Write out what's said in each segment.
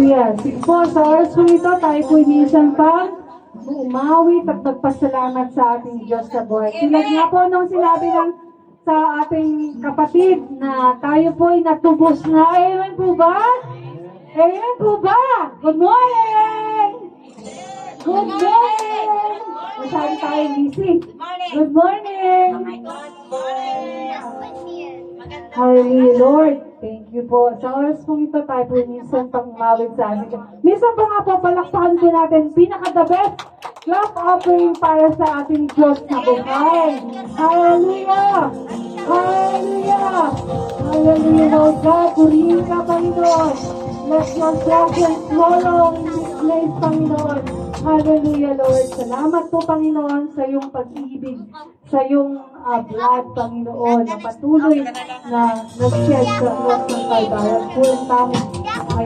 Hallelujah. Sige po, sa oras po ito, tayo po minsan pang umawit at magpasalamat sa ating Diyos sa buhay. Tulad nga po nung sinabi ng sa ating kapatid na tayo po ay natubos na. Amen po ba? Amen po ba? Good morning! Good morning! Masyado tayo busy. Good morning! Hallelujah, Lord. Thank you po. Sa oras pong ito, tayo po minsan pang umawit sa amin. Minsan pa nga po, palakpakan po natin pinaka-the best clap offering para sa ating Diyos na buhay. Hallelujah! Hallelujah! Hallelujah, Lord God. Purihin ka, Panginoon. Let your presence flow in this place, Panginoon. Hallelujah, Lord. Salamat po, Panginoon, sa iyong pag-ibig, sa iyong blood, Panginoon, na patuloy na nag-shed sa cross ng Calvario. Pulang tamo ay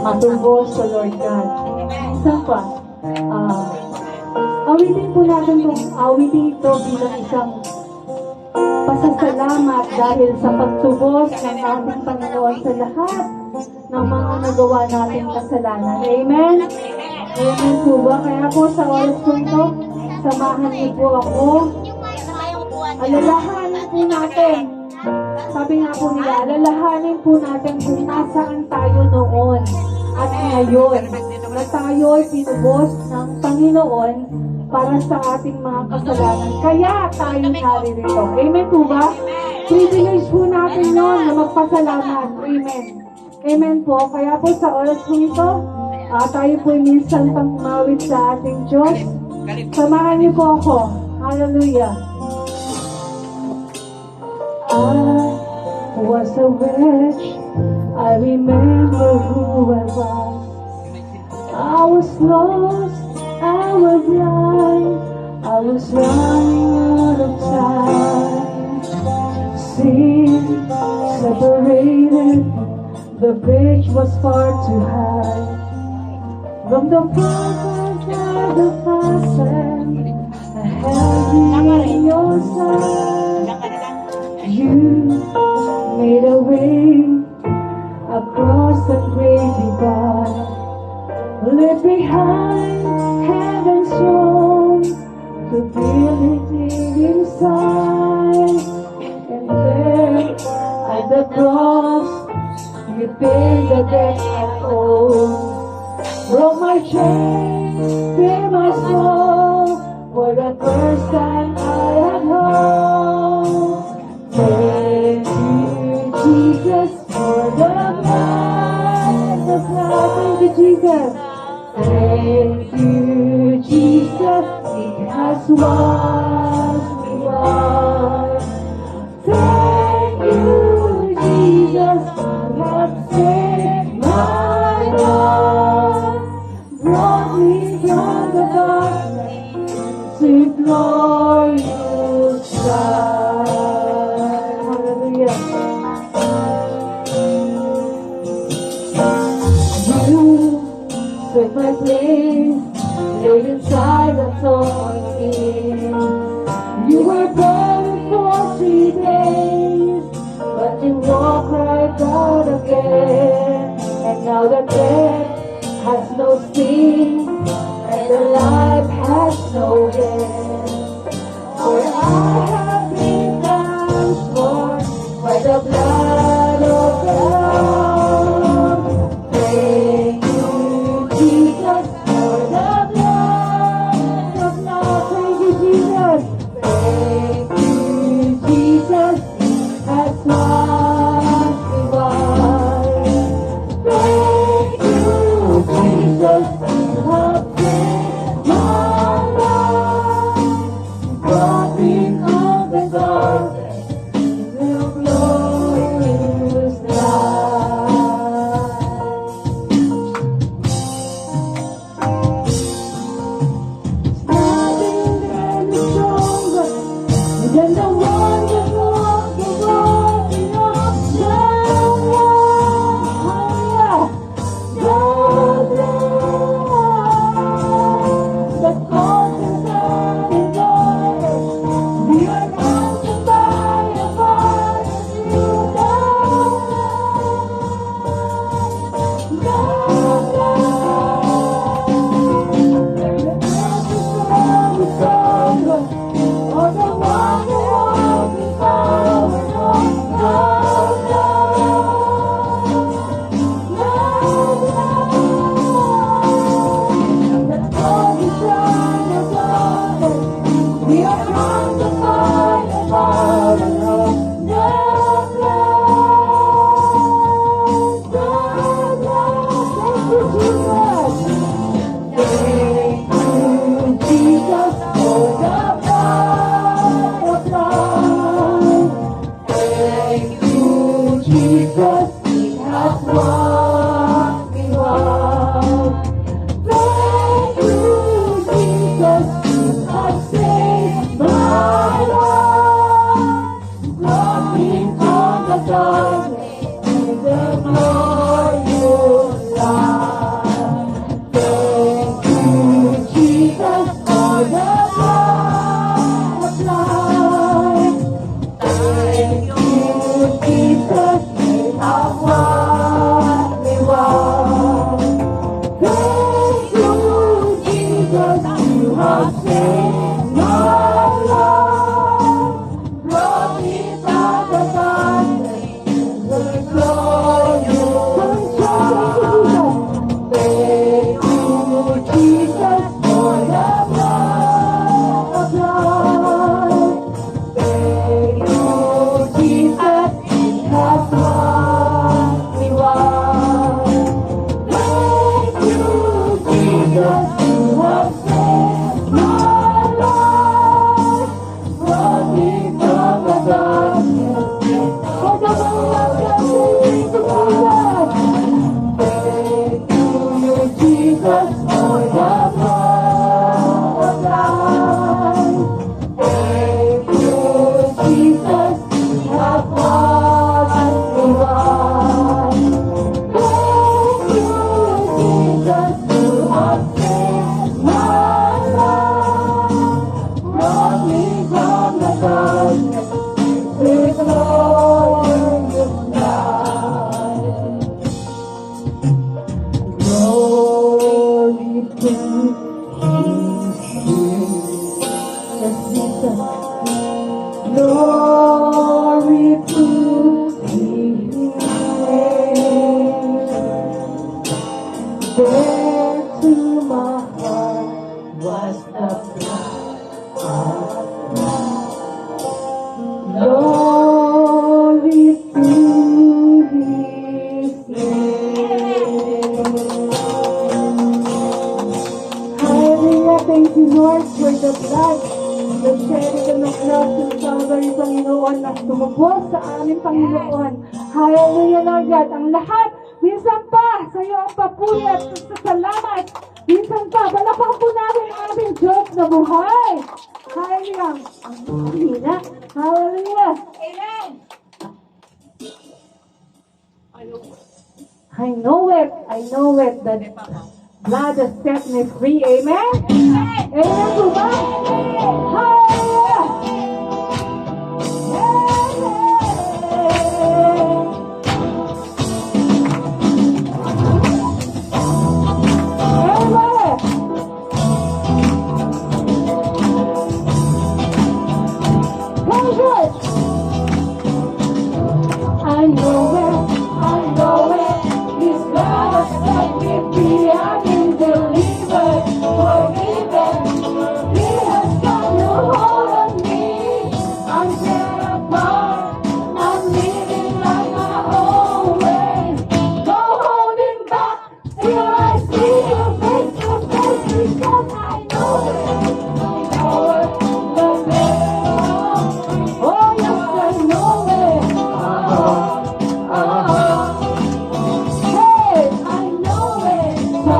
matubos sa Lord God. Isang pa, awitin po natin itong awitin ito bilang isang pasasalamat dahil sa pagtubos ng ating Panginoon sa lahat ng mga nagawa nating kasalanan. Amen? Amen po ba? Kaya po sa oras po ito, samahan niyo po ako. Alalahanin po natin. Sabi nga po nila, alalahanin po natin kung nasaan tayo noon at ngayon na tayo ay pinubos ng Panginoon para sa ating mga kasalanan. Kaya tayo naririto. Amen po ba? Privilege po natin yun na magpasalamat. Amen. Amen po. Kaya po sa oras po ito, tayo po minsan pang umawit sa ating Diyos. Samahan niyo po ako. Hallelujah. I was a wretch. I remember who I was. I was lost. I was blind. I was running out of time. Sin separated. The bridge was far too high. From the promise of the past, I held you in your side. You made a way across the great divide. Left behind heaven's throne to build it inside. And there at the cross, you paid the debt I owe. Broke my chains, clear my soul. For the first time I had hope. Thank you, Jesus, for the blood, the blood. Thank you, Jesus. Thank you, Jesus, it has washed me white. Thank you, Jesus, you have saved my life. Brought me from the darkness to glorious light. Hallelujah. You took my place, laid inside the thorn skin. You were buried for 3 days, but you walked right out again. And now the dead has no sting, and the life has no end. For I have been transformed by the blood of the Lamb. Thank you, Jesus, for the blood of love. Thank you, Jesus. Thank you, Jesus, has washed me white. Thank you, Jesus, you have saved my life. Glory to His name. There to my heart was the blood of Christ. Glory to His name. Hallelujah, thank you Lord for the blood. The shedding of the cross ng Calvary, Panginoon, na tumubos sa amin, Panginoon. Hallelujah, Lord God. Ang lahat, minsan pa, sa iyo ang papuri at salamat. Minsan pa, balakang po namin ang ating Diyos na buhay. Hallelujah. Ang hina. Hallelujah. Amen. I know it. That blood has set me free. Amen? Amen po ba? Hallelujah! I know it, His blood has set me free, I've been delivered, forgiven, He has got no hold on me, I'm set apart, I'm living like my own way, no holding back, till I see you face to face, because I know it, the name, oh yes I know it, Hey, I know it.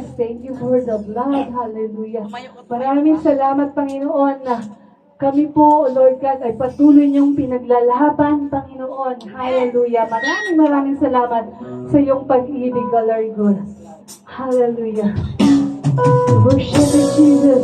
Jesus. Thank you for the blood. Hallelujah. Maraming salamat, Panginoon, na kami po, Lord God, ay patuloy niyong pinaglalaban, Panginoon. Hallelujah. Maraming salamat sa iyong pag-ibig, O Lord God. Hallelujah. Worship you, Jesus.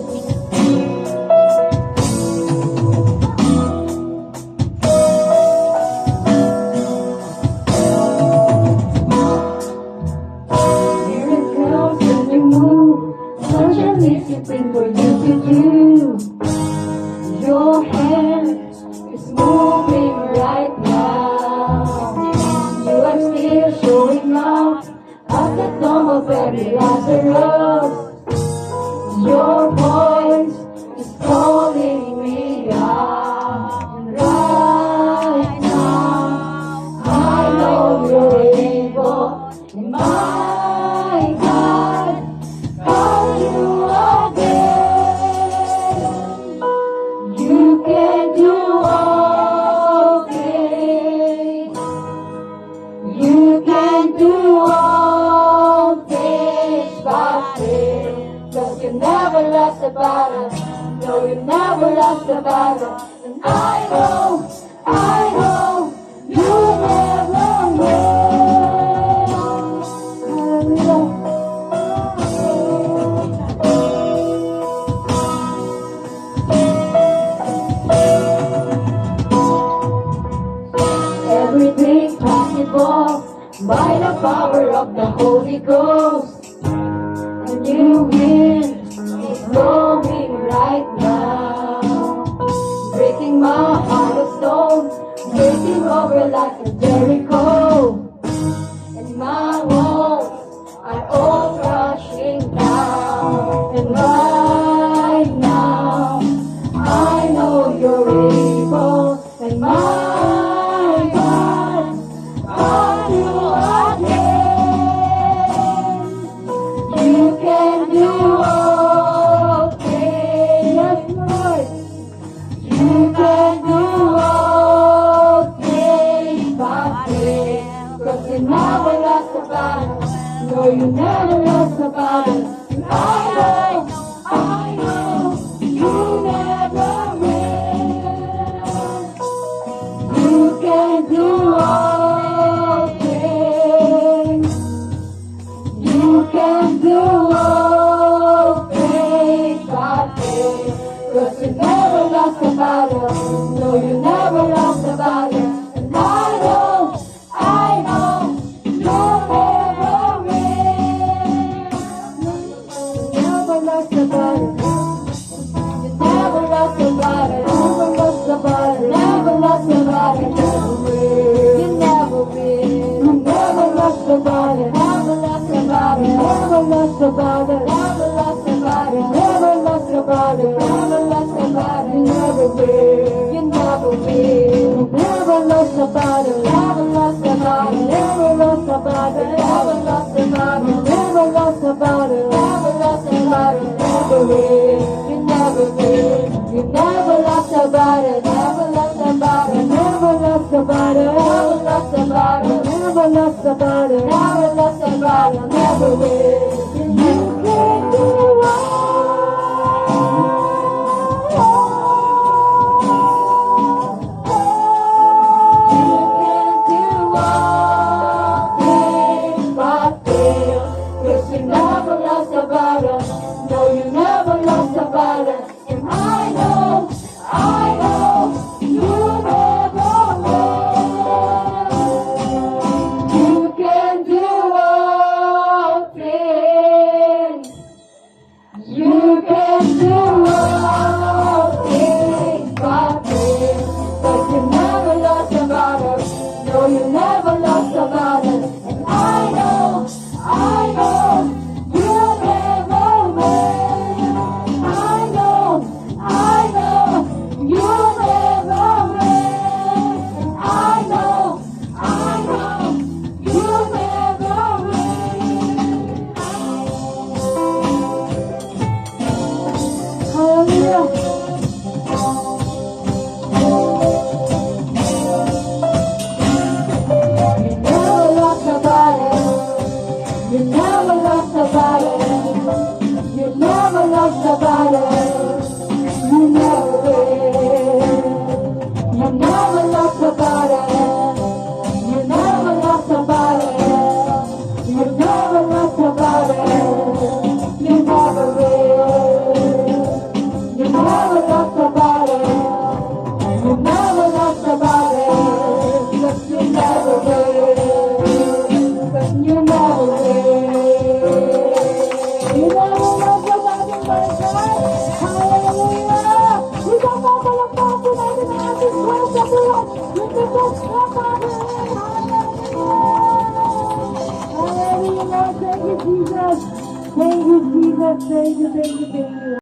Miracles when you move, such an easy thing for you to do. Your hand is moving right now. You are still showing up at the tomb of every Lazarus. Your voice is calling me out. And right now, I know you're able. And my God, call you again. You can do all things. You can do all things but fail. 'Cause you never lost a battle. No, you never lost a battle. And I know, you never will. Hallelujah. Everything possible by the power of the Holy Ghost. A new wind is blowing right now, breaking my heart of stone, breaking over like a Jericho, and my walls are all crashing down. And right now, I know you're able, and my God, are you again? You can do all things, yes, Lord. You can do all things but fail. 'Cause you never lost a battle. No, you never lost a battle. And I know, you never will. You can do all things. You can do all things but fail. 'Cause you never lost a battle. No, you never lost a battle. And I know, you never will. You never lost a battle. You never lost a battle. Never lost a battle. Never lost a battle. Never will. You never will. You never lost a battle. Never lost a battle. Never lost a battle. Never lost a battle. Never lost a battle. Never lost a battle. You never will. You never will. You never lost a battle. Never lost a battle. Never lost a battle. Never lost a battle. Never lost a battle. Never lost a battle. Never will. You never will. You never lost a battle. Never lost a battle. Never lost a battle. Never lost a battle. Never lost a battle. Never lost a battle. Never will. You can do no, you never lost a battle. And I know, you never will. You can do all things. lost somebody. You never will. You never lost somebody. You never lost somebody. You never lost somebody. You never will. You never lost somebody. You never lost somebody. Look, you never will. But you never will. You never lost somebody, my God. Hallelujah. Isang papalakpak po natin ang ating Diyos sa buwan. Yung Diyos na Father. Hallelujah. Hallelujah. Thank you, Jesus. Thank you, Jesus. Thank you, thank you, thank you.